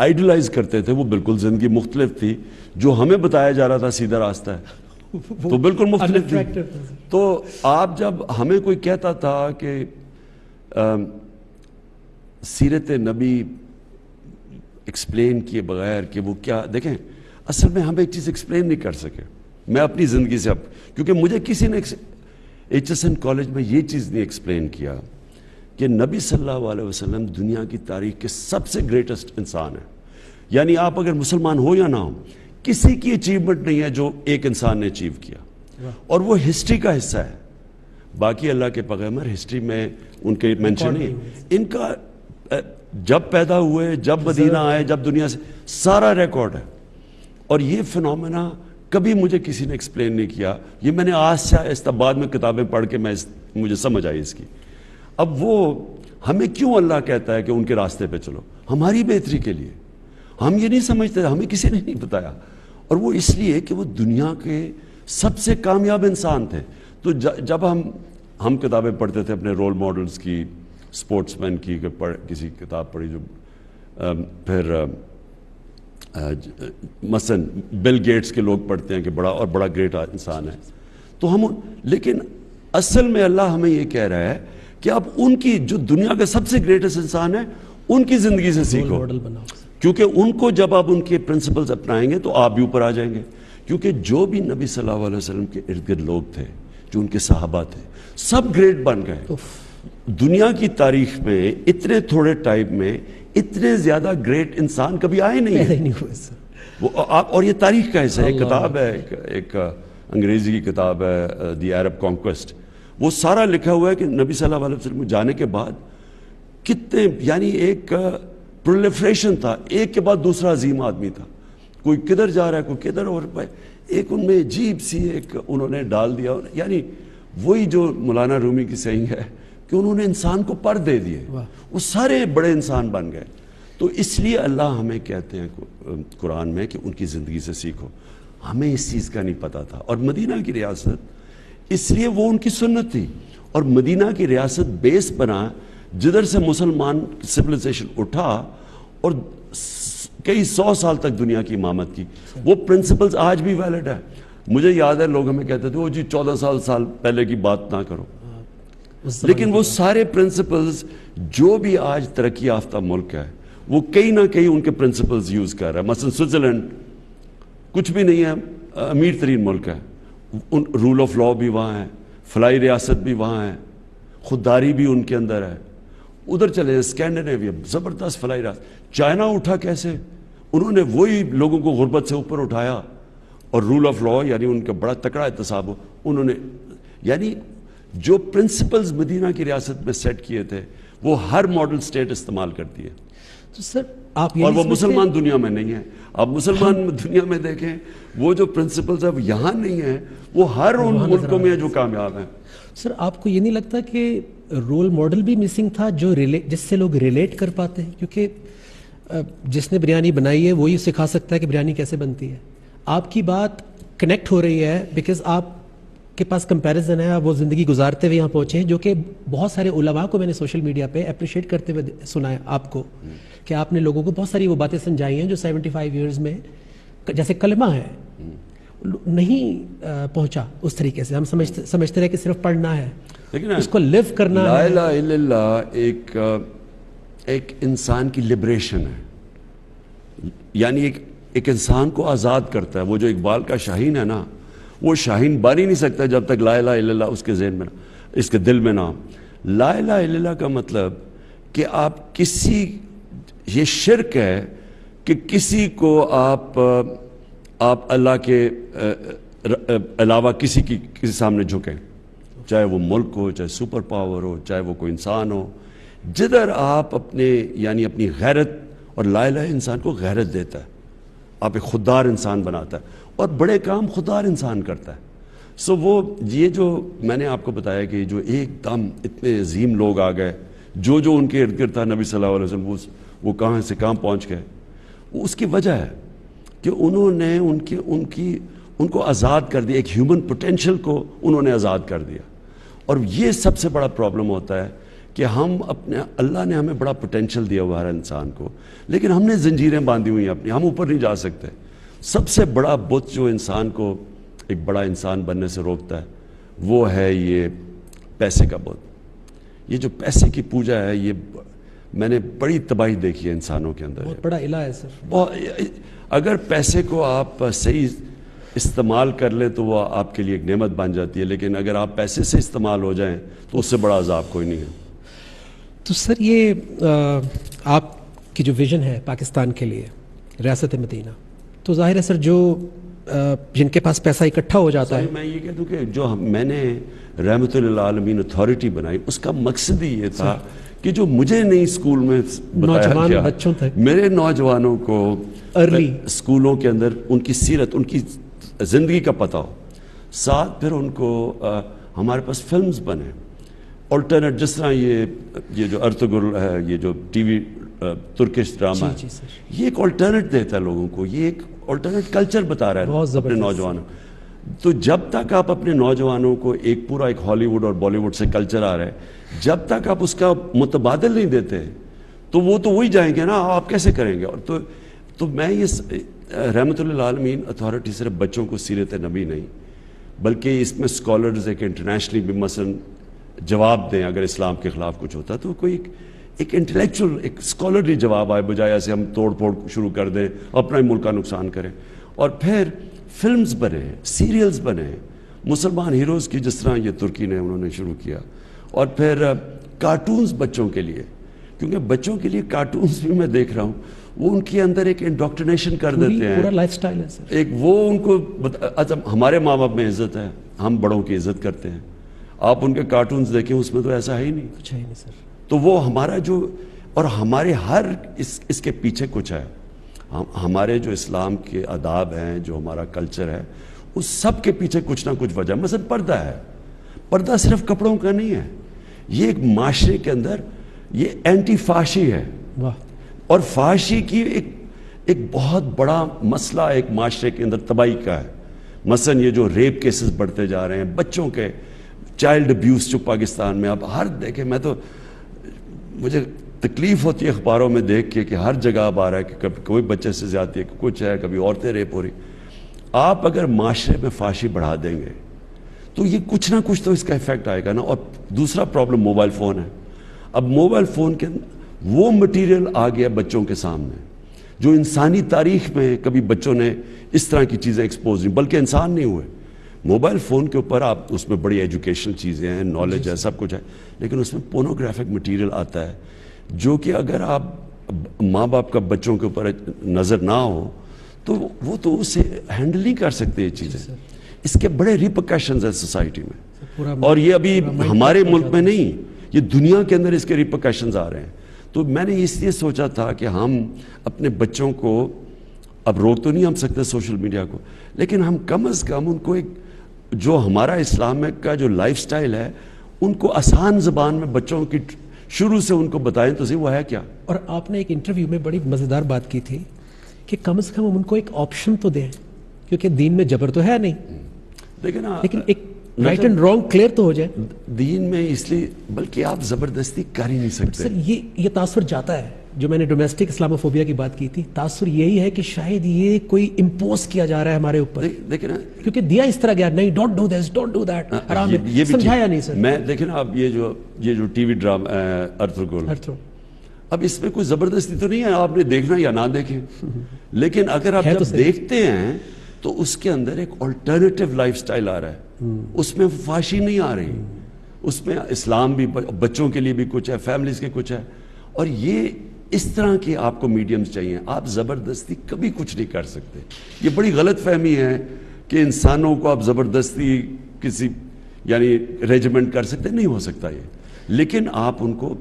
آئیڈلائز کرتے تھے وہ بالکل زندگی مختلف تھی, جو ہمیں بتایا جا رہا تھا سیدھا راستہ ہے تو بالکل مختلف تھی. تو آپ جب ہمیں کوئی کہتا تھا کہ سیرت نبی ایکسپلین کیے بغیر کہ وہ کیا, دیکھیں اصل میں ہم ایک چیز ایکسپلین نہیں کر سکے. میں اپنی زندگی سے کیونکہ مجھے کسی نے HSN کالج میں یہ چیز نہیں ایکسپلین کیا کہ نبی صلی اللہ علیہ وسلم دنیا کی تاریخ کے سب سے گریٹسٹ انسان ہیں. یعنی آپ اگر مسلمان ہو یا نہ ہو, کسی کی اچیومنٹ نہیں ہے جو ایک انسان نے اچیو کیا, اور وہ ہسٹری کا حصہ ہے. باقی اللہ کے پیغمبر ہسٹری میں ان کے مینشن نہیں, ان کا جب پیدا ہوئے, جب مدینہ آئے, جب دنیا سے سارا ریکارڈ ہے. اور یہ فنومینا کبھی مجھے کسی نے ایکسپلین نہیں کیا, یہ میں نے آج سے آہستہ بعد میں کتابیں پڑھ کے مجھے سمجھ آئی اس کی. اب وہ ہمیں کیوں اللہ کہتا ہے کہ ان کے راستے پہ چلو, ہماری بہتری کے لیے. ہم یہ نہیں سمجھتے, ہمیں کسی نے نہیں بتایا, اور وہ اس لیے کہ وہ دنیا کے سب سے کامیاب انسان تھے. تو جب ہم کتابیں پڑھتے تھے اپنے رول ماڈلز کی, سپورٹس مین کی, کسی کتاب پڑھی جو پھر مثلا بل گیٹس کے لوگ پڑھتے ہیں کہ بڑا گریٹ انسان ہے, تو ہم, لیکن اصل میں اللہ ہمیں یہ کہہ رہا ہے کہ اب ان کی جو دنیا کا سب سے گریٹسٹ انسان ہے ان کی زندگی سے سیکھو, کیونکہ ان کو جب آپ ان کے پرنسپلز اپنائیں گے تو آپ بھی اوپر آ جائیں گے. کیونکہ جو بھی نبی صلی اللہ علیہ وسلم کے ارد گرد لوگ تھے, جو ان کے صحابہ تھے, سب گریٹ بن گئے. دنیا کی تاریخ میں اتنے تھوڑے ٹائم میں اتنے زیادہ گریٹ انسان کبھی آئے نہیں ہیں. اور یہ تاریخ کا حصہ ہے. ایک کتاب ہے, ایک انگریزی کی کتاب ہے, دی عرب کانکویسٹ, وہ سارا لکھا ہوا ہے کہ نبی صلی اللہ علیہ وسلم جانے کے بعد کتنے, یعنی ایک پرولیفریشن تھا, ایک کے بعد دوسرا عظیم آدمی تھا, کوئی کدھر جا رہا ہے کوئی کدھر, اور ایک ان میں عجیب سی ایک انہوں نے ڈال دیا. یعنی وہی جو مولانا رومی کی سینگ ہے کہ انہوں نے انسان کو پر دے دیے, وہ سارے بڑے انسان بن گئے. تو اس لیے اللہ ہمیں کہتے ہیں قرآن میں کہ ان کی زندگی سے سیکھو. ہمیں اس چیز کا نہیں پتا تھا, اور مدینہ کی ریاست اس لیے وہ ان کی سنت تھی, اور مدینہ کی ریاست بیس بنا جدھر سے مسلمان سویلائزیشن اٹھا اور کئی 100 سال تک دنیا کی امامت کی. وہ پرنسپلز آج بھی ویلڈ ہے. مجھے یاد ہے لوگ ہمیں کہتے تھے وہ جی 14 سال پہلے کی بات نہ کرو, لیکن وہ سارے پرنسپلز جو بھی آج ترقی یافتہ ملک ہے وہ کہیں نہ کہیں ان کے پرنسپلز یوز کر رہا ہے. مثلا سوئٹزرلینڈ کچھ بھی نہیں ہے, امیر ترین ملک ہے, رول آف لا بھی وہاں ہے, فلائی ریاست بھی وہاں ہے, خودداری بھی ان کے اندر ہے. ادھر چلے اسکینڈینیویا, زبردست فلائی ریاست. چائنا اٹھا کیسے, انہوں نے وہی لوگوں کو غربت سے اوپر اٹھایا اور رول آف لا یعنی ان کا بڑا تکڑا احتساب ہو. انہوں نے یعنی جو پرنسپلز مدینہ کی ریاست میں سیٹ کیے تھے وہ ہر ماڈل سٹیٹ استعمال کرتی ہے. تو سر آپ اور وہ مسلمان دنیا میں نہیں ہے. آپ مسلمان دنیا میں دیکھیں وہ جو پرنسپلز اب یہاں نہیں ہیں وہ ہر ان ملکوں میں جو کامیاب ہیں. سر آپ کو یہ نہیں لگتا کہ رول ماڈل بھی مسنگ تھا جو جس سے لوگ ریلیٹ کر پاتے ہیں؟ کیونکہ جس نے بریانی بنائی ہے وہی سکھا سکتا ہے کہ بریانی کیسے بنتی ہے. آپ کی بات کنیکٹ ہو رہی ہے بیکاز آپ کے پاس کمپیریزن ہے, آپ وہ زندگی گزارتے ہوئے یہاں پہنچے ہیں, جو کہ بہت سارے علماء کو میں نے سوشل میڈیا پہ اپریشیٹ کرتے ہوئے سنا ہے آپ کو کہ آپ نے لوگوں کو بہت ساری وہ باتیں سمجھائی ہیں جو 75 ایئرز میں جیسے کلمہ ہے نہیں پہنچا اس طریقے سے. ہم سمجھتے رہے کہ صرف پڑھنا ہے, اس کو لیو کرنا ہے. لا الہ الا اللہ ایک انسان کی لبریشن ہے, یعنی ایک انسان کو آزاد کرتا ہے. وہ جو اقبال کا شاہین ہے نا, وہ شاہین بن ہی نہیں سکتا جب تک لا الہ الا اللہ اس کے ذہن میں اس کے دل میں نہ. لا الہ الا اللہ کا مطلب کہ آپ کسی, یہ شرک ہے کہ کسی کو آپ اللہ کے علاوہ کسی سامنے جھکیں, چاہے وہ ملک ہو, چاہے سپر پاور ہو, چاہے وہ کوئی انسان ہو. جدھر آپ یعنی اپنی غیرت, اور لا الہ انسان کو غیرت دیتا ہے, آپ ایک خوددار انسان بناتا ہے اور بڑے کام خوددار انسان کرتا ہے. سو وہ یہ جو میں نے آپ کو بتایا کہ جو ایک دم اتنے عظیم لوگ آ گئے, جو ان کے ارد گرد تھا نبی صلی اللہ علیہ وسلم, وہ کہاں سے کہاں پہنچ گئے. اس کی وجہ ہے کہ انہوں نے ان کو آزاد کر دیا, ایک ہیومن پوٹینشل کو انہوں نے آزاد کر دیا. اور یہ سب سے بڑا پرابلم ہوتا ہے کہ ہم اللہ نے ہمیں بڑا پوٹینشل دیا ہوا ہر انسان کو, لیکن ہم نے زنجیریں باندھی ہوئی ہیں اپنی, ہم اوپر نہیں جا سکتے. سب سے بڑا بت جو انسان کو ایک بڑا انسان بننے سے روکتا ہے وہ ہے یہ پیسے کا بت. یہ جو پیسے کی پوجا ہے, یہ میں نے بڑی تباہی دیکھی ہے انسانوں کے اندر. بہت بڑا الہ ہے سر. اگر پیسے کو آپ صحیح استعمال کر لیں تو وہ آپ کے لیے ایک نعمت بن جاتی ہے, لیکن اگر آپ پیسے سے استعمال ہو جائیں تو اس سے بڑا عذاب کوئی نہیں ہے. تو سر یہ آپ کی جو ویژن ہے پاکستان کے لیے, ریاست مدینہ, تو ظاہر ہے سر جو جن کے پاس پیسہ اکٹھا ہو جاتا ہے, میں یہ کہہ دوں کہ جو میں نے رحمت للعالمین اتھارٹی بنائی, اس کا مقصد ہی یہ تھا کہ جو مجھے نہیں اسکول میں نوجوان بچوں تک, میرے نوجوانوں کو ارلی اسکولوں کے اندر ان کی سیرت, ان کی زندگی کا پتہ ہو. ساتھ پھر ان کو ہمارے پاس فلمز بنے الٹرنیٹ, جس طرح یہ جو ارطغرل ہے, یہ جو ٹی وی ترکش ڈرامہ ہے, یہ ایک الٹرنیٹ دیتا ہے لوگوں کو, یہ ایک الٹرنیٹ کلچر بتا رہا ہے اپنے نوجوانوں. تو جب تک آپ اپنے نوجوانوں کو ایک پورا ایک ہالی ووڈ اور بالی ووڈ سے کلچر آ رہا ہے, جب تک آپ اس کا متبادل نہیں دیتے تو وہ تو وہی جائیں گے نا, آپ کیسے کریں گے. اور تو میں یہ رحمت للعالمین اتھارٹی صرف بچوں کو سیرت نبی نہیں, بلکہ اس میں اسکالرز ایک انٹرنیشنلی بھی مثلا جواب دیں اگر اسلام کے خلاف کچھ ہوتا تو کوئی ایک انٹلیکچوئل, ایک اسکالرلی جواب آئے, بجائے ایسے ہم توڑ پھوڑ شروع کر دیں, اپنا ہی ملک کا نقصان کریں. اور پھر فلمز بنے, سیریلز بنے مسلمان ہیروز کی, جس طرح یہ ترکی نے انہوں نے شروع کیا. اور پھر کارٹونز بچوں کے لیے, کیونکہ بچوں کے لیے کارٹونز بھی میں دیکھ رہا ہوں, وہ ان کے اندر ایک انڈوکٹرینیشن کر دیتے ہیں, پورا لائف سٹائل ہے سر. ایک وہ ان کو ہمارے ماں باپ میں عزت ہے, ہم بڑوں کی عزت کرتے ہیں. آپ ان کے کارٹونز دیکھیں, اس میں تو ایسا ہے ہی نہیں, کچھ ہے ہی نہیں سر. تو وہ ہمارا جو, اور ہمارے ہر اس کے پیچھے کچھ ہے. ہمارے جو اسلام کے آداب ہیں, جو ہمارا کلچر ہے, اس سب کے پیچھے کچھ نہ کچھ وجہ. مثلا پردہ ہے, پردہ صرف کپڑوں کا نہیں ہے, یہ ایک معاشرے کے اندر یہ اینٹی فحاشی ہے. اور فحاشی کی ایک بہت بڑا مسئلہ ایک معاشرے کے اندر تباہی کا ہے. مثلا یہ جو ریپ کیسز بڑھتے جا رہے ہیں, بچوں کے چائلڈ ابیوز جو پاکستان میں اب ہر دیکھیں, میں تو مجھے تکلیف ہوتی ہے اخباروں میں دیکھ کے کہ ہر جگہ اب آ رہا ہے کہ کبھی کوئی بچے سے زیادتی ہے, کچھ ہے, کبھی عورتیں ریپ ہو رہی. آپ اگر معاشرے میں فحاشی بڑھا دیں گے تو یہ کچھ نہ کچھ تو اس کا ایفیکٹ آئے گا نا. اور دوسرا پرابلم موبائل فون ہے. اب موبائل فون کے وہ مٹیریل آ گیا بچوں کے سامنے جو انسانی تاریخ میں کبھی بچوں نے اس طرح کی چیزیں ایکسپوز نہیں, بلکہ انسان نہیں ہوئے. موبائل فون کے اوپر آپ, اس میں بڑی ایجوکیشنل چیزیں ہیں, نالج ہے, سب کچھ ہے, لیکن اس میں پورنوگرافک مٹیریل آتا ہے جو کہ اگر آپ ماں باپ کا بچوں کے اوپر نظر نہ ہو تو وہ تو اسے ہینڈل نہیں کر سکتے یہ چیزیں. اس کے بڑے ریپرکشنز ہیں سوسائٹی میں, اور یہ ابھی ہمارے ملک میں نہیں, یہ دنیا کے اندر اس کے ریپرکشنز آ رہے ہیں. تو میں نے اس لیے سوچا تھا کہ ہم اپنے بچوں کو, اب روک تو نہیں ہم سکتے سوشل میڈیا کو, لیکن ہم کم از کم ان کو ایک جو ہمارا اسلام کا جو لائف سٹائل ہے ان کو آسان زبان میں بچوں کی شروع سے ان کو بتائیں تو صحیح وہ ہے کیا. اور آپ نے ایک انٹرویو میں بڑی مزیدار بات کی تھی کہ کم از کم ان کو ایک آپشن تو دیں, کیونکہ دین میں جبر تو ہے نہیں, دیکھیں نا, لیکن ایک رائٹ اینڈ رانگ کلیئر تو ہو جائے. دین میں اس لیے بلکہ آپ زبردستی کر ہی نہیں سکتے. سر یہ تاثر جاتا ہے, جو میں نے ڈومیسٹک اسلاموفوبیا کی بات کی تھی, تاثر یہی ہے کہ شاید یہ کوئی امپوز کیا جا رہا ہے ہمارے اوپر, دیکھیں نا, کیونکہ دیا اس طرح گیا, نہیں don't do this, don't do that, حرام ہے, یہ بھی سمجھایا نہیں سر. میں دیکھیں نا, اب یہ جو ٹی وی ڈرامہ ارطغرل, اب اس میں کوئی زبردستی تو نہیں ہے, آپ نے دیکھنا یا نہ دیکھیں, لیکن اگر آپ جب دیکھتے ہیں تو اس کے اندر ایک آلٹرنیٹیو لائف سٹائل آ رہا ہے, اس میں فحاشی نہیں آ رہی, اس میں اسلام بھی, بچوں کے لیے بھی کچھ ہے, فیملیز کے کچھ ہے, اور یہ اس طرح کے آپ کو میڈیمز چاہیے. آپ زبردستی کبھی کچھ نہیں کر سکتے. یہ بڑی غلط فہمی ہے کہ انسانوں کو آپ زبردستی کسی یعنی ریجیمنٹ کر سکتے, نہیں ہو سکتا یہ, لیکن آپ ان کو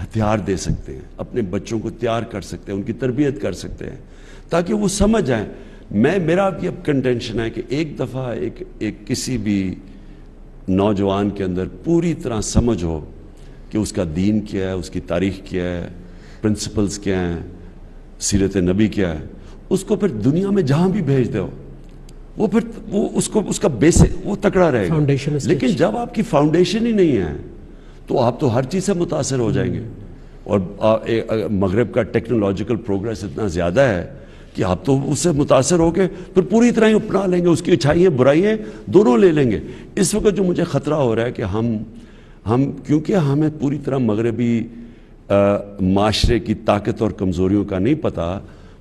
ہتھیار دے سکتے ہیں, اپنے بچوں کو تیار کر سکتے ہیں, ان کی تربیت کر سکتے ہیں تاکہ وہ سمجھ جائیں. میرا یہ کنٹینشن ہے کہ ایک دفعہ ایک کسی بھی نوجوان کے اندر پوری طرح سمجھ ہو کہ اس کا دین کیا ہے, اس کی تاریخ کیا ہے, پرنسپلز کیا ہیں, سیرت نبی کیا ہے, اس کو پھر دنیا میں جہاں بھی بھیج دو وہ پھر اس کا بیسک وہ تکڑا رہے گا. لیکن جب آپ کی فاؤنڈیشن ہی نہیں ہے تو آپ تو ہر چیز سے متاثر ہو جائیں گے. اور مغرب کا ٹیکنالوجیکل پروگریس اتنا زیادہ ہے کہ آپ تو اس سے متاثر ہو کے پھر پوری طرح ہی اپنا لیں گے, اس کی اچھائیاں برائیاں دونوں لے لیں گے. اس وقت جو مجھے خطرہ ہو رہا ہے کہ ہم کیونکہ ہمیں پوری طرح مغربی معاشرے کی طاقت اور کمزوریوں کا نہیں پتہ,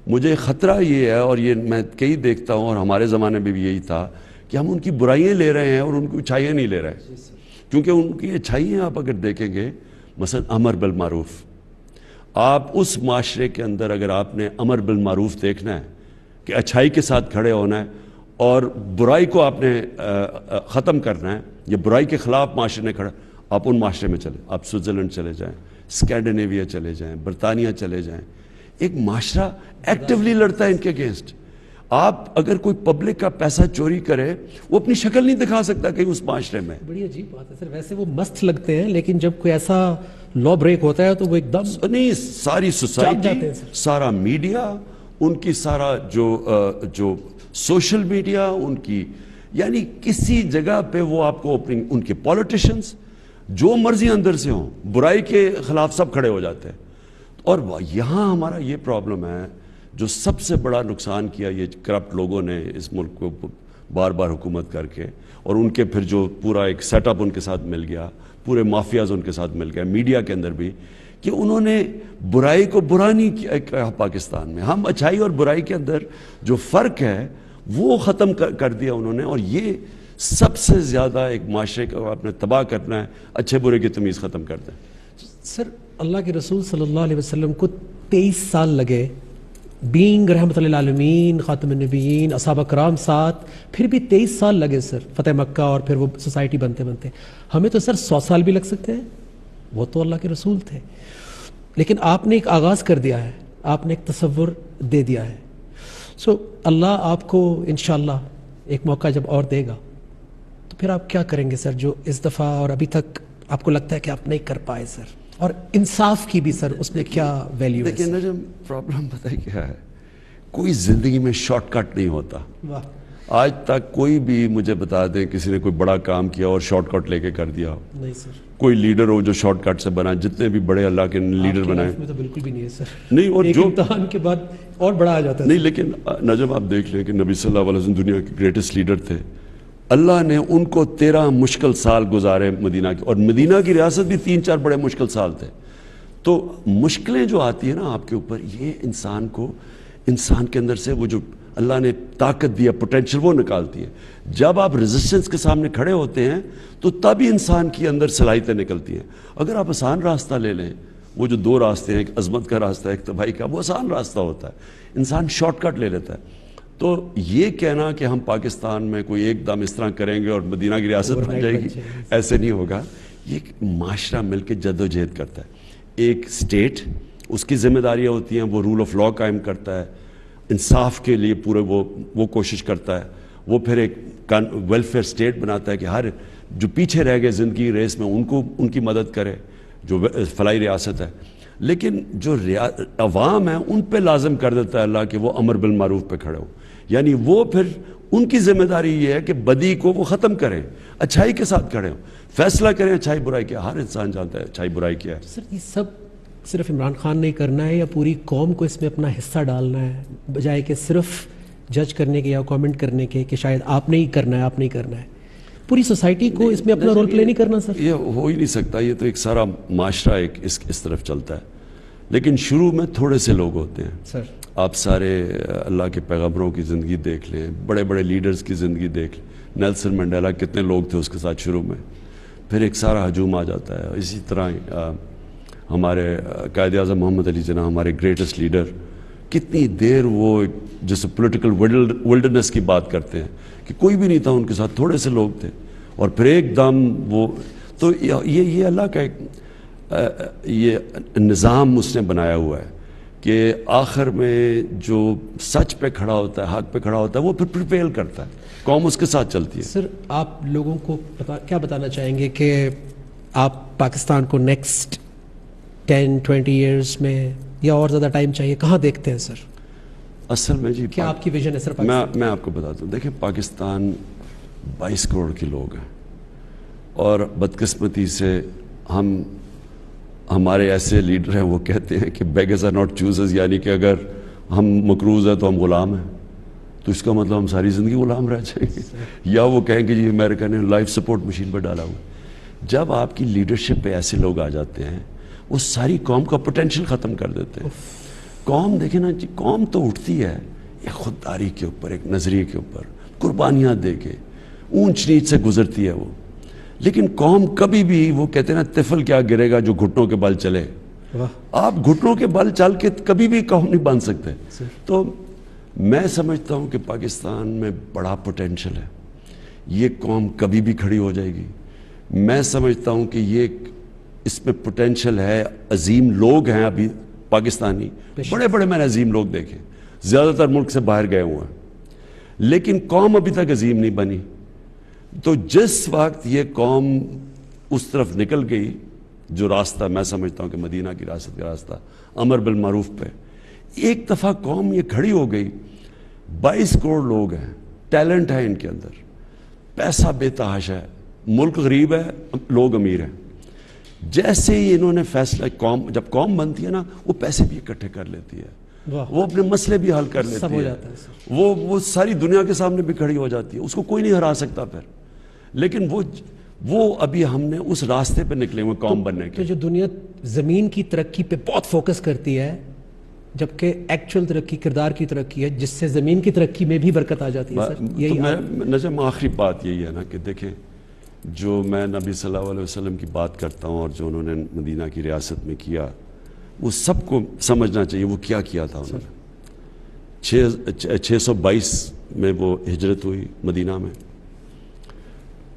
مجھے خطرہ یہ ہے, اور یہ میں کئی دیکھتا ہوں اور ہمارے زمانے میں بھی یہی تھا, کہ ہم ان کی برائیاں لے رہے ہیں اور ان کی اچھائیاں نہیں لے رہے. کیونکہ ان کی اچھائیاں آپ اگر دیکھیں گے, مثلا امر بالمعروف, آپ اس معاشرے کے اندر اگر آپ نے امر بالمعروف دیکھنا ہے کہ اچھائی کے ساتھ کھڑے ہونا ہے اور برائی کو آپ نے ختم کرنا ہے, یا برائی کے خلاف معاشرے نے کھڑا, آپ ان معاشرے میں چلیں, آپ سوئٹزرلینڈ چلے جائیں, اسکینڈینیویا چلے جائیں, برطانیہ چلے جائیں, ایک معاشرہ ایکٹیولی لڑتا ہے ان کے اگینسٹ. آپ اگر کوئی پبلک کا پیسہ چوری کرے وہ اپنی شکل نہیں دکھا سکتا کہیں اس معاشرے میں. بڑی عجیب بات ہے سر, ویسے وہ مست لگتے ہیں لیکن جب کوئی ایسا لا بریک ہوتا ہے تو وہ ایک دم نہیں, ساری سوسائٹی, سارا میڈیا, ان کی سارا جو سوشل میڈیا ان کی, یعنی کسی جگہ پہ وہ آپ کو اوپننگ, ان کے پولیٹیشنز جو مرضی اندر سے ہوں, برائی کے خلاف سب کھڑے ہو جاتے ہیں. اور یہاں ہمارا یہ پرابلم ہے, جو سب سے بڑا نقصان کیا یہ کرپٹ لوگوں نے اس ملک کو بار بار حکومت کر کے, اور ان کے پھر جو پورا ایک سیٹ اپ ان کے ساتھ مل گیا, پورے مافیاز ان کے ساتھ مل گیا, میڈیا کے اندر بھی, کہ انہوں نے برائی کو برا نہیں کیا پاکستان میں. ہم اچھائی اور برائی کے اندر جو فرق ہے وہ ختم کر دیا انہوں نے, اور یہ سب سے زیادہ ایک معاشرے کو آپ نے تباہ کرنا ہے, اچھے برے کی تمیز ختم کر دیں. سر اللہ کے رسول صلی اللہ علیہ وسلم کو 23 سال لگے, بینگ رحمت للعالمین, خاتم النبیین, اصحابہ کرام ساتھ, پھر بھی 23 سال لگے سر فتح مکہ اور پھر وہ سوسائٹی بنتے. ہمیں تو سر 100 سال بھی لگ سکتے ہیں, وہ تو اللہ کے رسول تھے. لیکن آپ نے ایک آغاز کر دیا ہے, آپ نے ایک تصور دے دیا ہے. سو اللہ آپ کو انشاءاللہ ایک موقع جب اور دے گا تو پھر آپ کیا کریں گے سر, جو اس دفعہ اور ابھی تک آپ کو لگتا ہے کہ آپ نہیں کر پائے سر, اور انصاف کی بھی سر اس میں کیا ویلیو ہے؟ لیکن نجم پرابلم پتہ ہے کیا ہے, کوئی زندگی میں شارٹ کٹ نہیں ہوتا. آج تک کوئی بھی مجھے بتا دیں کسی نے کوئی بڑا کام کیا اور شارٹ کٹ لے کے کر دیا ہو؟ نہیں سر. کوئی لیڈر ہو جو شارٹ کٹ سے بنا, جتنے بھی بڑے اللہ کے لیڈر بنائے میں تو بالکل بھی نہیں ہے سر. نہیں, اور ایک جو امتحان کے بعد اور بڑا آ جاتا ہے. نہیں, لیکن نجم آپ دیکھ لیں کہ نبی صلی اللہ علیہ وسلم دنیا کے گریٹسٹ لیڈر تھے. اللہ نے ان کو 13 مشکل سال گزارے مدینہ کے, اور مدینہ کی ریاست بھی 3-4 بڑے مشکل سال تھے. تو مشکلیں جو آتی ہیں نا آپ کے اوپر, یہ انسان کے اندر سے وہ جو اللہ نے طاقت دیا, پوٹینشیل, وہ نکالتی ہے. جب آپ ریزسٹنس کے سامنے کھڑے ہوتے ہیں تو تب ہی انسان کی اندر صلاحیتیں نکلتی ہیں. اگر آپ آسان راستہ لے لیں, وہ جو دو راستے ہیں، ایک عظمت کا راستہ ہے، ایک تباہی کا، وہ آسان راستہ ہوتا ہے، انسان شارٹ کٹ لے لیتا ہے. تو یہ کہنا کہ ہم پاکستان میں کوئی ایک دم اس طرح کریں گے اور مدینہ کی ریاست بن جائے گی، ایسے نہیں ہوگا. یہ معاشرہ مل کے جد و جہد کرتا ہے. ایک اسٹیٹ، اس کی ذمہ داریاں ہوتی ہیں، وہ رول آف لاء قائم کرتا ہے، انصاف کے لیے پورے وہ کوشش کرتا ہے. وہ پھر ایک ویلفیئر اسٹیٹ بناتا ہے کہ ہر جو پیچھے رہ گئے زندگی ریس میں ان کی مدد کرے، جو فلاحی ریاست ہے. لیکن جو عوام ہیں ان پہ لازم کر دیتا ہے اللہ کہ وہ امر بالمعروف پہ کھڑے ہوں. یعنی وہ پھر ان کی ذمہ داری یہ ہے کہ بدی کو وہ ختم کریں، اچھائی کے ساتھ کھڑے ہوں، فیصلہ کریں اچھائی برائی کیا. ہر انسان جانتا ہے اچھائی برائی کیا ہے. سر یہ سب صرف عمران خان نے کرنا ہے یا پوری قوم کو اس میں اپنا حصہ ڈالنا ہے، بجائے کہ صرف جج کرنے کے یا کامنٹ کرنے کے کہ شاید آپ نے ہی کرنا ہے، آپ نے ہی کرنا ہے؟ پوری سوسائٹی کو اس میں اپنا رول پلے نہیں کرنا سر؟ یہ ہو ہی نہیں سکتا. یہ تو ایک سارا معاشرہ ایک اس طرف چلتا ہے. لیکن شروع میں تھوڑے سے لوگ ہوتے ہیں. سر آپ سارے اللہ کے پیغمبروں کی زندگی دیکھ لیں، بڑے بڑے لیڈرز کی زندگی دیکھ لیں. نیلسن منڈیلا کتنے لوگ تھے اس کے ساتھ شروع میں، پھر ایک سارا ہجوم آ جاتا ہے. اسی طرح ہمارے قائد اعظم محمد علی جناح، ہمارے گریٹسٹ لیڈر، کتنی دیر وہ جیسے پولیٹیکل ولڈرنس کی بات کرتے ہیں کہ کوئی بھی نہیں تھا ان کے ساتھ، تھوڑے سے لوگ تھے، اور پھر ایک دم وہ. تو یہ اللہ کا ایک یہ نظام اس نے بنایا ہوا ہے کہ آخر میں جو سچ پہ کھڑا ہوتا ہے، حق پہ کھڑا ہوتا ہے، وہ پھر پریویل کرتا ہے، قوم اس کے ساتھ چلتی ہے. سر آپ لوگوں کو کیا بتانا چاہیں گے کہ آپ پاکستان کو نیکسٹ 10-20 ایئرز میں یا اور زیادہ ٹائم چاہیے، کہاں دیکھتے ہیں سر؟ اصل میں جی کیا آپ کی ویژن ہے سر؟ میں آپ کو بتاتا ہوں. دیکھیں پاکستان 22 کروڑ کے لوگ ہیں، اور بدقسمتی سے ہمارے ایسے لیڈر ہیں وہ کہتے ہیں کہ بیگرز آر ناٹ چوزرز، یعنی کہ اگر ہم مقروض ہیں تو ہم غلام ہیں. تو اس کا مطلب ہم ساری زندگی غلام رہ جائیں گے. یا وہ کہیں کہ جی امریکہ نے لائف سپورٹ مشین پر ڈالا ہوا. جب آپ کی لیڈرشپ پہ ایسے لوگ آ جاتے ہیں، وہ ساری قوم کا پوٹینشیل ختم کر دیتے ہیں. قوم دیکھیں نا جی، قوم تو اٹھتی ہے ایک خودداری کے اوپر، ایک نظریے کے اوپر، قربانیاں دے کے اونچ نیچ سے گزرتی ہے وہ. لیکن قوم کبھی بھی، وہ کہتے ہیں نا طفل کیا گرے گا جو گھٹنوں کے بل چلے. آپ گھٹنوں کے بل چل کے کبھی بھی قوم نہیں بن سکتے. تو میں سمجھتا ہوں کہ پاکستان میں بڑا پوٹینشیل ہے، یہ قوم کبھی بھی کھڑی ہو جائے گی. میں سمجھتا ہوں کہ یہ اس میں پوٹینشیل ہے. عظیم لوگ ہیں ابھی پاکستانی، بڑے بڑے میں نے عظیم لوگ دیکھے، زیادہ تر ملک سے باہر گئے ہوئے ہیں، لیکن قوم ابھی تک عظیم نہیں بنی. تو جس وقت یہ قوم اس طرف نکل گئی، جو راستہ میں سمجھتا ہوں کہ مدینہ کی ریاست کا راستہ، امر بالمعروف پہ، ایک دفعہ قوم یہ کھڑی ہو گئی. 22 کروڑ لوگ ہیں، ٹیلنٹ ہے ان کے اندر، پیسہ بے تحاشا ہے، ملک غریب ہے، لوگ امیر ہیں. جیسے ہی انہوں نے فیصلہ، جب قوم بنتی ہے نا، وہ پیسے بھی اکٹھے کر لیتی ہے، وہ اپنے مسئلے بھی حل کر لیتی ہے، وہ ساری دنیا کے سامنے بھی کھڑی ہو جاتی ہے، اس کو کوئی نہیں ہرا سکتا پھر. لیکن وہ ابھی ہم نے اس راستے پہ نکلے ہوئے قوم بننے کے. تو جو دنیا زمین کی ترقی پہ بہت فوکس کرتی ہے، جبکہ ایکچوئل ترقی کردار کی ترقی ہے، جس سے زمین کی ترقی میں بھی برکت آ جاتی ہے. سر یہی نجم آخری بات یہی ہے نا کہ دیکھیں، جو میں نبی صلی اللہ علیہ وسلم کی بات کرتا ہوں اور جو انہوں نے مدینہ کی ریاست میں کیا، وہ سب کو سمجھنا چاہیے وہ کیا کیا تھا. انہوں نے 622 میں وہ ہجرت ہوئی مدینہ میں،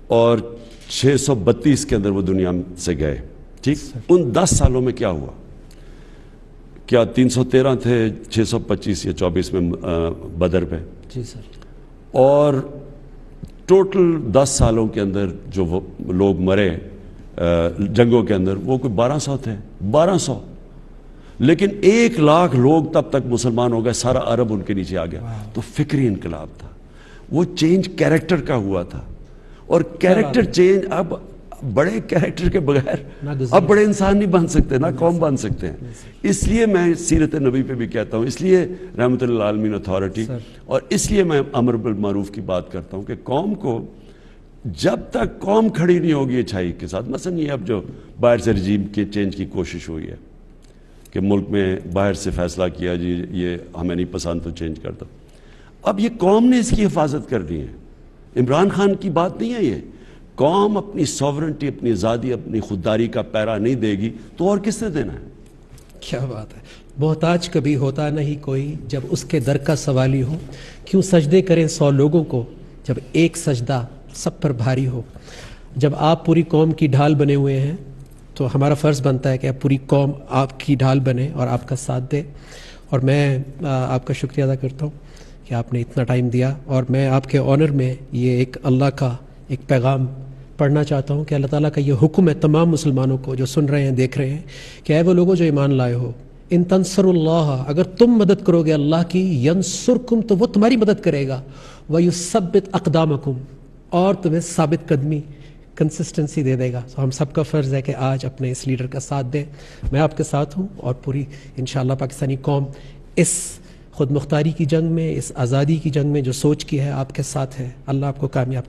اور 632 کے اندر وہ دنیا سے گئے. ٹھیک، ان 10 سالوں میں کیا ہوا؟ کیا 313 تھے 625 یا 24 میں بدر پہ؟ جی سر. اور ٹوٹل 10 سالوں کے اندر جو وہ لوگ مرے جنگوں کے اندر، وہ کوئی 1200 تھے، 1200. لیکن 1 لاکھ لوگ تب تک مسلمان ہو گئے، سارا عرب ان کے نیچے آ گیا. تو فکری انقلاب تھا، وہ چینج کیریکٹر کا ہوا تھا. اور کیریکٹر چینج، اب بڑے کیریکٹر کے بغیر اب بڑے انسان نہیں بن سکتے، نہ قوم بن سکتے ہیں. اس لیے میں سیرت نبی پہ بھی کہتا ہوں، اس لیے رحمۃ اللہ عالمین اتھارٹی، اور اس لیے میں امر بالمعروف کی بات کرتا ہوں کہ قوم کو، جب تک قوم کھڑی نہیں ہوگی اچھائی کے ساتھ. مثلا یہ اب جو باہر سے رجیم کے چینج کی کوشش ہوئی ہے کہ ملک میں باہر سے فیصلہ کیا جی یہ ہمیں نہیں پسند تو چینج کر دو، اب یہ قوم نے اس کی حفاظت کرنی ہے. عمران خان کی بات نہیں ہے یہ. قوم اپنی سوورنٹی، اپنی آزادی، اپنی خودداری کا پیرا نہیں دے گی تو اور کس نے دینا ہے؟ کیا بات ہے. محتاج کبھی ہوتا نہیں کوئی جب اس کے در کا سوالی ہو. کیوں سجدے کریں 100 لوگوں کو جب ایک سجدہ سب پر بھاری ہو. جب آپ پوری قوم کی ڈھال بنے ہوئے ہیں تو ہمارا فرض بنتا ہے کہ اب پوری قوم آپ کی ڈھال بنے اور آپ کا ساتھ دے. اور میں آپ کا شکریہ ادا کرتا ہوں کہ آپ نے اتنا ٹائم دیا. اور میں آپ کے آنر میں یہ ایک اللہ کا ایک پیغام پڑھنا چاہتا ہوں کہ اللہ تعالیٰ کا یہ حکم ہے تمام مسلمانوں کو جو سن رہے ہیں دیکھ رہے ہیں کہ اے وہ لوگوں جو ایمان لائے ہو، ان تنصر اللہ، اگر تم مدد کرو گے اللہ کی، ینصرکم تو وہ تمہاری مدد کرے گا، ویثبت اقدامکم اور تمہیں ثابت قدمی کنسسٹنسی دے دے گا. تو ہم سب کا فرض ہے کہ آج اپنے اس لیڈر کا ساتھ دیں. میں آپ کے ساتھ ہوں اور پوری انشاءاللہ پاکستانی قوم اس خود مختاری کی جنگ میں، اس آزادی کی جنگ میں جو سوچ کی ہے آپ کے ساتھ ہے. اللہ آپ کو کامیاب